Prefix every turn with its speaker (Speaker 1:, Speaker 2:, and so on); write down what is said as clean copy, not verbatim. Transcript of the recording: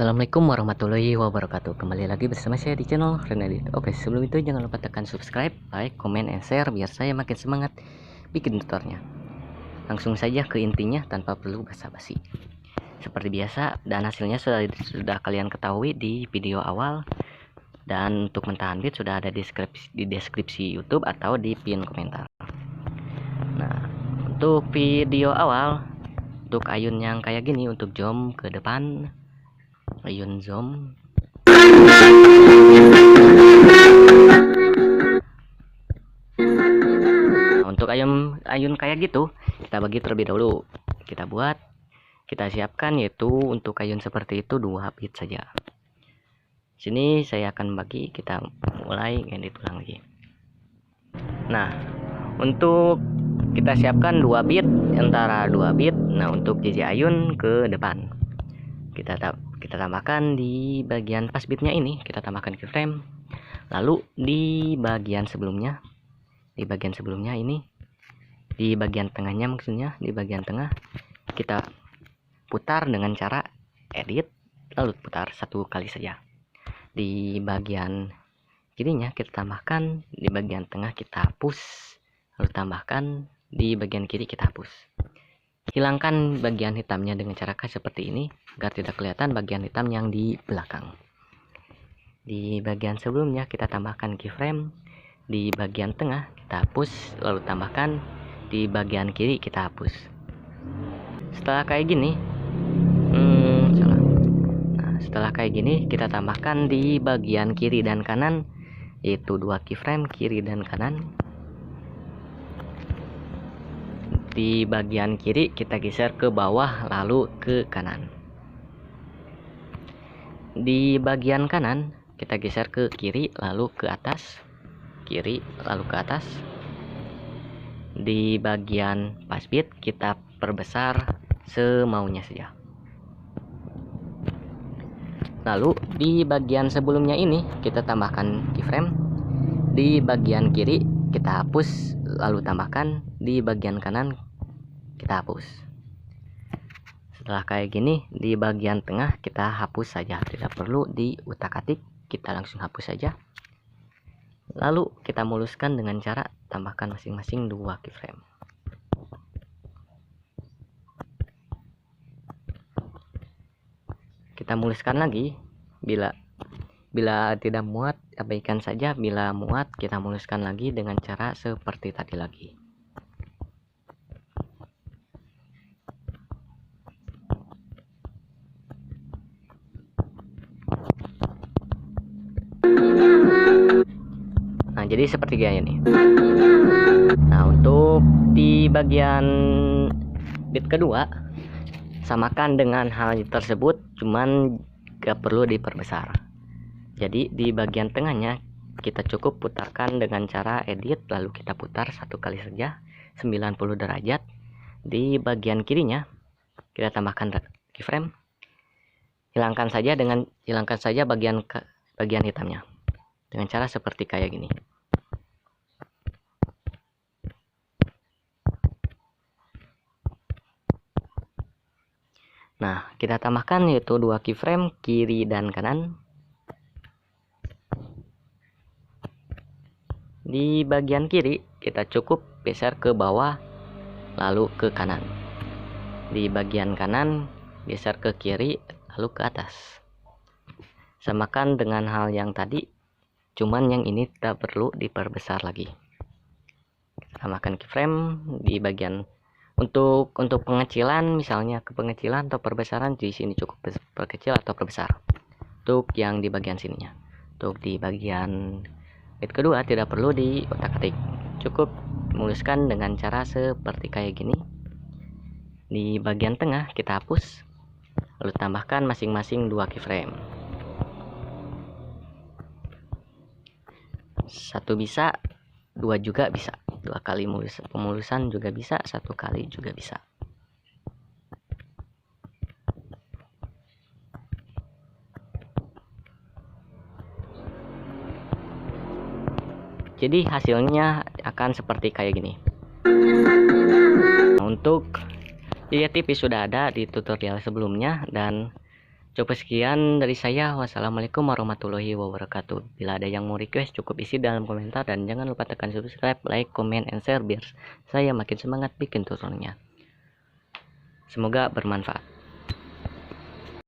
Speaker 1: Assalamualaikum warahmatullahi wabarakatuh. Kembali lagi bersama saya di channel Renedit. Oke, sebelum itu jangan lupa tekan subscribe, like, comment, and share biar saya makin semangat bikin tutornya. Langsung saja ke intinya tanpa perlu basa-basi. Seperti biasa, dan hasilnya sudah kalian ketahui di video awal. Dan untuk mentahan bit sudah ada di deskripsi YouTube atau di pin komentar. Nah, untuk video awal, untuk ayun yang kayak gini, untuk jom ke depan, ayun zoom. Nah, untuk ayun kayak gitu kita bagi terlebih dahulu. Kita siapkan, yaitu untuk ayun seperti itu 2 bit saja. Sini saya akan bagi, kita mulai edit ulang lagi. Nah, untuk kita siapkan 2 bit, antara 2 bit. Nah, untuk JJ ayun ke depan kita tambahkan di bagian pas bitnya ini, kita tambahkan keyframe. Lalu di bagian sebelumnya ini, di bagian tengahnya, maksudnya di bagian tengah kita putar dengan cara edit, lalu putar 1 kali saja. Di bagian kirinya kita tambahkan, di bagian tengah kita hapus, lalu tambahkan di bagian kiri kita hapus. Hilangkan bagian hitamnya dengan cara seperti ini agar tidak kelihatan bagian hitam yang di belakang. Di bagian sebelumnya kita tambahkan keyframe, di bagian tengah kita hapus, lalu tambahkan di bagian kiri kita hapus. Setelah kayak gini, setelah kayak gini kita tambahkan di bagian kiri dan kanan, yaitu 2 keyframe kiri dan kanan. Di bagian kiri kita geser ke bawah lalu ke kanan. Di bagian kanan kita geser ke kiri lalu ke atas, kiri lalu ke atas. Di bagian pas bit kita perbesar semaunya saja. Lalu di bagian sebelumnya ini kita tambahkan keyframe, di bagian kiri kita hapus lalu tambahkan, di bagian kanan kita hapus. Setelah kayak gini, di bagian tengah kita hapus saja, tidak perlu diutak-atik, kita langsung hapus saja. Lalu kita muluskan dengan cara tambahkan masing-masing 2 keyframe. Kita muluskan lagi, bila tidak muat abaikan saja, bila muat kita muluskan lagi dengan cara seperti tadi lagi. Nah, jadi seperti gaya nih. Nah, untuk di bagian bit kedua samakan dengan hal tersebut, cuman gak perlu diperbesar. Jadi di bagian tengahnya kita cukup putarkan dengan cara edit, lalu kita putar 1 kali saja 90 derajat. Di bagian kirinya kita tambahkan keyframe, hilangkan saja bagian hitamnya dengan cara seperti kayak gini. Nah, kita tambahkan yaitu 2 keyframe kiri dan kanan. Di bagian kiri kita cukup geser ke bawah lalu ke kanan. Di bagian kanan geser ke kiri lalu ke atas. Samakan dengan hal yang tadi, cuman yang ini tidak perlu diperbesar lagi. Tambahkan keyframe di bagian untuk pengecilan, misalnya ke pengecilan atau perbesaran, di sini cukup perkecil atau perbesar. Untuk yang di bagian sininya, untuk di bagian bit kedua tidak perlu diotak-atik, cukup muluskan dengan cara seperti kayak gini. Di bagian tengah kita hapus, lalu tambahkan masing-masing 2 keyframe. 1 bisa, 2 juga bisa, 2 kali pemulusan juga bisa, 1 kali juga bisa. Jadi hasilnya akan seperti kayak gini. Untuk lihat tipis sudah ada di tutorial sebelumnya, dan Cukup sekian dari saya. Wassalamualaikum warahmatullahi wabarakatuh. Bila ada yang mau request, cukup isi dalam komentar dan jangan lupa tekan subscribe, like, comment, and share biar saya makin semangat bikin tutorialnya. Semoga bermanfaat.